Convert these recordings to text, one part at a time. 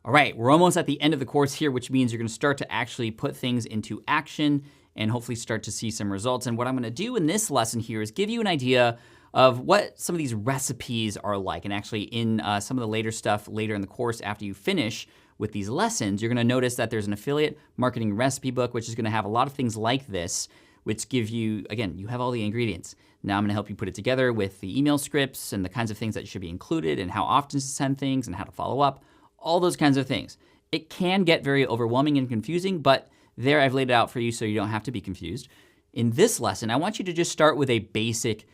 All right, we're almost at the end of the course here, which means you're gonna start to actually put things into action and hopefully start to see some results. And what I'm gonna do in this lesson here is give you an idea of what some of these recipes are like. And actually in some of the later stuff later in the course after you finish with these lessons, you're gonna notice that there's an affiliate marketing recipe book, which is gonna have a lot of things like this, which give you, again, you have all the ingredients. Now I'm gonna help you put it together with the email scripts and the kinds of things that should be included and how often to send things and how to follow up. All those kinds of things. It can get very overwhelming and confusing, but there I've laid it out for you so you don't have to be confused. In this lesson, I want you to just start with a basic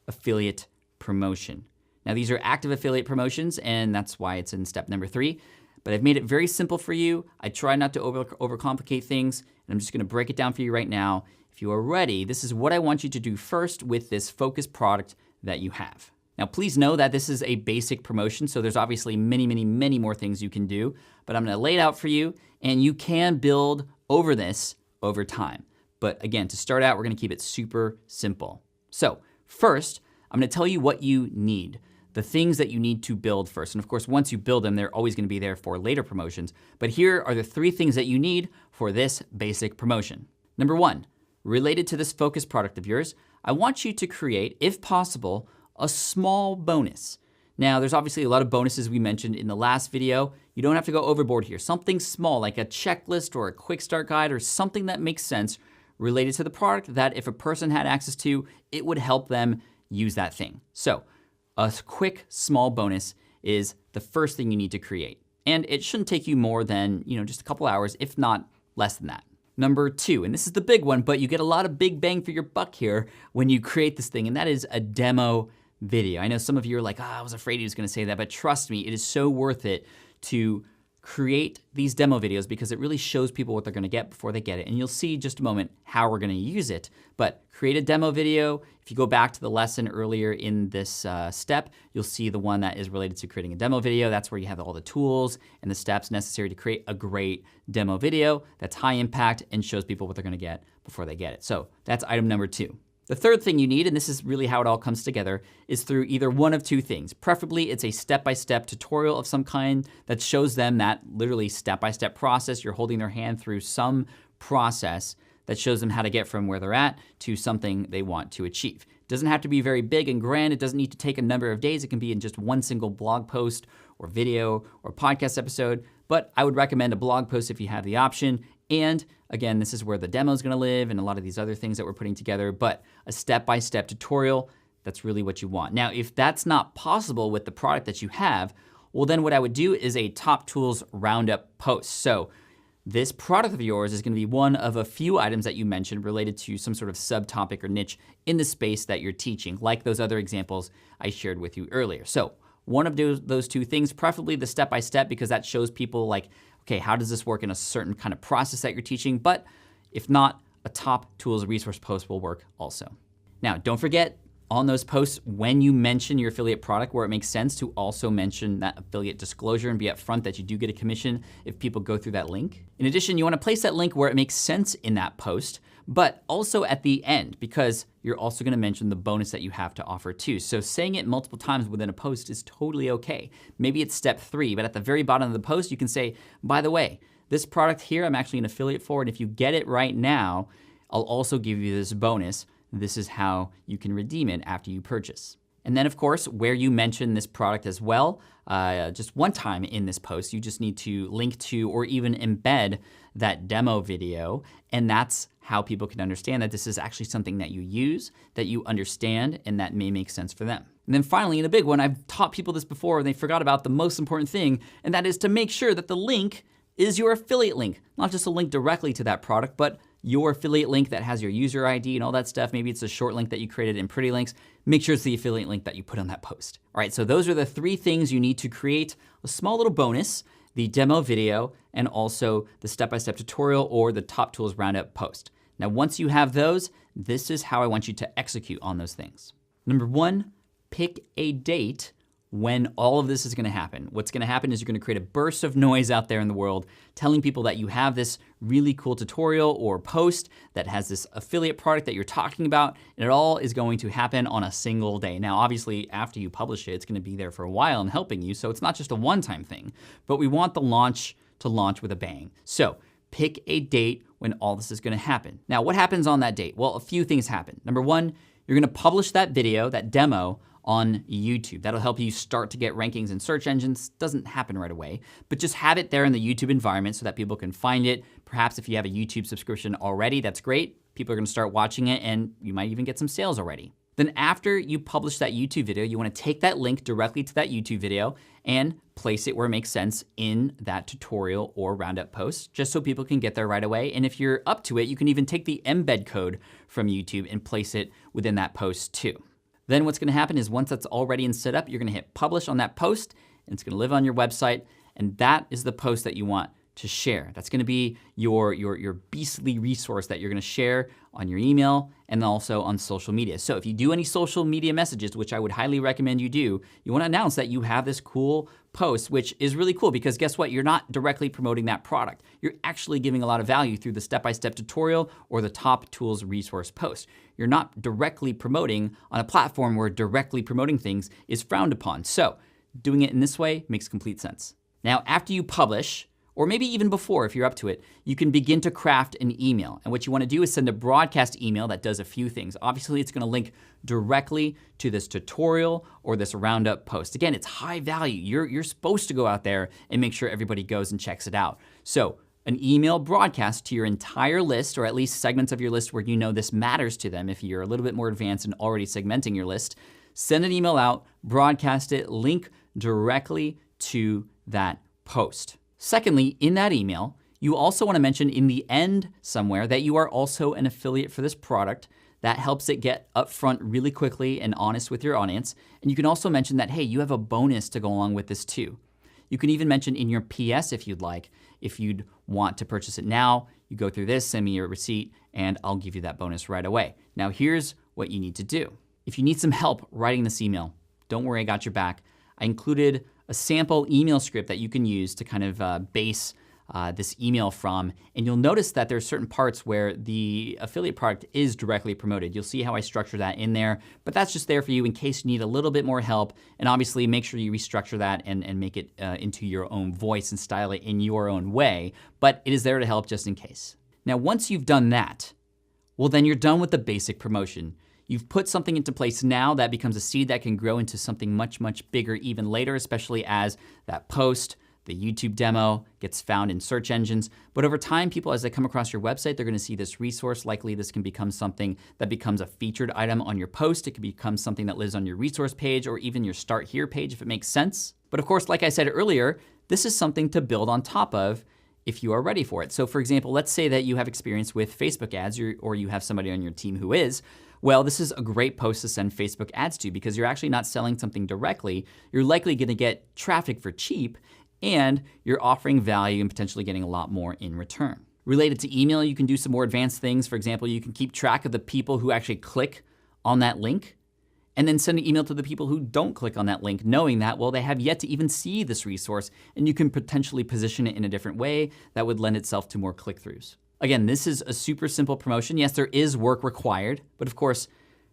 affiliate promotion. Now these are active affiliate promotions, and that's why it's in step number 3, but I've made it very simple for you. I try not to overcomplicate things, and I'm just gonna break it down for you right now. If you are ready, this is what I want you to do first with this focus product that you have. Now, please know that this is a basic promotion, so there's obviously many, many, many more things you can do, but I'm gonna lay it out for you, and you can build over this over time. But again, to start out, we're gonna keep it super simple. So first, I'm gonna tell you what you need, the things that you need to build first. And of course, once you build them, they're always gonna be there for later promotions. But here are the 3 things that you need for this basic promotion. Number 1, related to this focus product of yours, I want you to create, if possible, a small bonus. Now, there's obviously a lot of bonuses we mentioned in the last video. You don't have to go overboard here. Something small like a checklist or a quick start guide or something that makes sense related to the product that if a person had access to, it would help them use that thing. So a quick small bonus is the first thing you need to create. And it shouldn't take you more than, just a couple hours, if not less than that. Number 2, and this is the big one, but you get a lot of big bang for your buck here when you create this thing, and that is a demo video. I know some of you are like, I was afraid he was gonna say that, but trust me, it is so worth it to create these demo videos because it really shows people what they're gonna get before they get it. And you'll see in just a moment how we're gonna use it. But create a demo video. If you go back to the lesson earlier in this step, you'll see the one that is related to creating a demo video. That's where you have all the tools and the steps necessary to create a great demo video that's high impact and shows people what they're gonna get before they get it. So that's item number 2. The third thing you need, and this is really how it all comes together, is through either one of 2 things. Preferably, it's a step-by-step tutorial of some kind that shows them that literally step-by-step process. You're holding their hand through some process that shows them how to get from where they're at to something they want to achieve. It doesn't have to be very big and grand. It doesn't need to take a number of days. It can be in just one single blog post or video or podcast episode, but I would recommend a blog post if you have the option. And again, this is where the demo is gonna live and a lot of these other things that we're putting together, but a step-by-step tutorial, that's really what you want. Now, if that's not possible with the product that you have, well then what I would do is a top tools roundup post. So this product of yours is gonna be one of a few items that you mentioned related to some sort of subtopic or niche in the space that you're teaching, like those other examples I shared with you earlier. So one of those 2 things, preferably the step-by-step because that shows people like, okay, how does this work in a certain kind of process that you're teaching? But if not, a top tools resource post will work also. Now, don't forget on those posts, when you mention your affiliate product where it makes sense to also mention that affiliate disclosure and be upfront that you do get a commission if people go through that link. In addition, you wanna place that link where it makes sense in that post, but also at the end because you're also gonna mention the bonus that you have to offer too. So saying it multiple times within a post is totally okay. Maybe it's step 3, but at the very bottom of the post, you can say, by the way, this product here, I'm actually an affiliate for, and if you get it right now, I'll also give you this bonus. This is how you can redeem it after you purchase. And then of course, where you mention this product as well, just one time in this post, you just need to link to or even embed that demo video. And that's how people can understand that this is actually something that you use, that you understand, and that may make sense for them. And then finally, in a big one, I've taught people this before and they forgot about the most important thing, and that is to make sure that the link is your affiliate link. Not just a link directly to that product, but your affiliate link that has your user ID and all that stuff. Maybe it's a short link that you created in Pretty Links. Make sure it's the affiliate link that you put on that post. All right, so those are the 3 things you need to create a small little bonus, the demo video, and also the step-by-step tutorial or the top tools roundup post. Now, once you have those, this is how I want you to execute on those things. Number 1, pick a date when all of this is gonna happen. What's gonna happen is you're gonna create a burst of noise out there in the world telling people that you have this really cool tutorial or post that has this affiliate product that you're talking about, and it all is going to happen on a single day. Now, obviously, after you publish it, it's gonna be there for a while and helping you, so it's not just a one-time thing, but we want the launch to launch with a bang. So pick a date when all this is gonna happen. Now, what happens on that date? Well, a few things happen. Number one, you're gonna publish that video, that demo, on YouTube. That'll help you start to get rankings in search engines. Doesn't happen right away, but just have it there in the YouTube environment so that people can find it. Perhaps if you have a YouTube subscription already, that's great. People are gonna start watching it and you might even get some sales already. Then after you publish that YouTube video, you wanna take that link directly to that YouTube video and place it where it makes sense in that tutorial or roundup post, just so people can get there right away. And if you're up to it, you can even take the embed code from YouTube and place it within that post too. Then what's gonna happen is once that's all ready and set up, you're gonna hit publish on that post, and it's gonna live on your website, and that is the post that you want to share. That's gonna be your beastly resource that you're gonna share on your email and also on social media. So if you do any social media messages, which I would highly recommend you do, you wanna announce that you have this cool post, which is really cool because guess what? You're not directly promoting that product. You're actually giving a lot of value through the step-by-step tutorial or the top tools resource post. You're not directly promoting on a platform where directly promoting things is frowned upon. So doing it in this way makes complete sense. Now, after you publish, or maybe even before if you're up to it, you can begin to craft an email. And what you wanna do is send a broadcast email that does a few things. Obviously, it's gonna link directly to this tutorial or this roundup post. Again, it's high value. You're supposed to go out there and make sure everybody goes and checks it out. So an email broadcast to your entire list, or at least segments of your list where you know this matters to them if you're a little bit more advanced and already segmenting your list. Send an email out, broadcast it, link directly to that post. Secondly, in that email, you also wanna mention in the end somewhere that you are also an affiliate for this product. That helps it get upfront really quickly and honest with your audience. And you can also mention that, hey, you have a bonus to go along with this too. You can even mention in your PS if you'd like, if you'd want to purchase it now, you go through this, send me your receipt, and I'll give you that bonus right away. Now here's what you need to do. If you need some help writing this email, don't worry, I got your back. I included a sample email script that you can use to kind of base this email from, and you'll notice that there's certain parts where the affiliate product is directly promoted. You'll see how I structure that in there, but that's just there for you in case you need a little bit more help, and obviously make sure you restructure that and make it into your own voice and style it in your own way, but it is there to help just in case. Now, once you've done that, well, then you're done with the basic promotion. You've put something into place now that becomes a seed that can grow into something much, much bigger even later, especially as that post, the YouTube demo gets found in search engines. But over time, people, as they come across your website, they're gonna see this resource. Likely this can become something that becomes a featured item on your post. It can become something that lives on your resource page or even your Start Here page if it makes sense. But of course, like I said earlier, this is something to build on top of if you are ready for it. So for example, let's say that you have experience with Facebook ads or you have somebody on your team who is. Well, this is a great post to send Facebook ads to because you're actually not selling something directly. You're likely gonna get traffic for cheap and you're offering value and potentially getting a lot more in return. Related to email, you can do some more advanced things. For example, you can keep track of the people who actually click on that link and then send an email to the people who don't click on that link, knowing that, well, they have yet to even see this resource, and you can potentially position it in a different way that would lend itself to more click-throughs. Again, this is a super simple promotion. Yes, there is work required, but of course,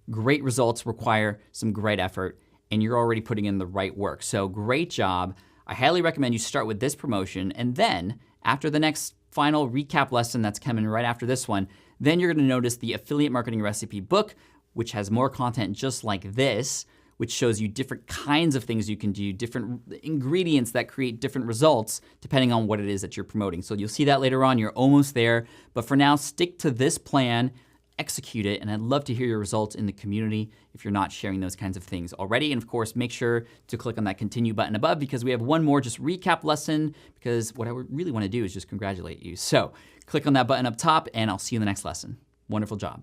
great results require some great effort, and you're already putting in the right work. So great job. I highly recommend you start with this promotion, and then after the next final recap lesson that's coming right after this one, then you're gonna notice the Affiliate Marketing Recipe book, which has more content just like this, which shows you different kinds of things you can do, different ingredients that create different results depending on what it is that you're promoting. So you'll see that later on, you're almost there. But for now, stick to this plan, execute it, and I'd love to hear your results in the community if you're not sharing those kinds of things already. And of course, make sure to click on that continue button above because we have one more just recap lesson because what I really wanna do is just congratulate you. So click on that button up top and I'll see you in the next lesson. Wonderful job.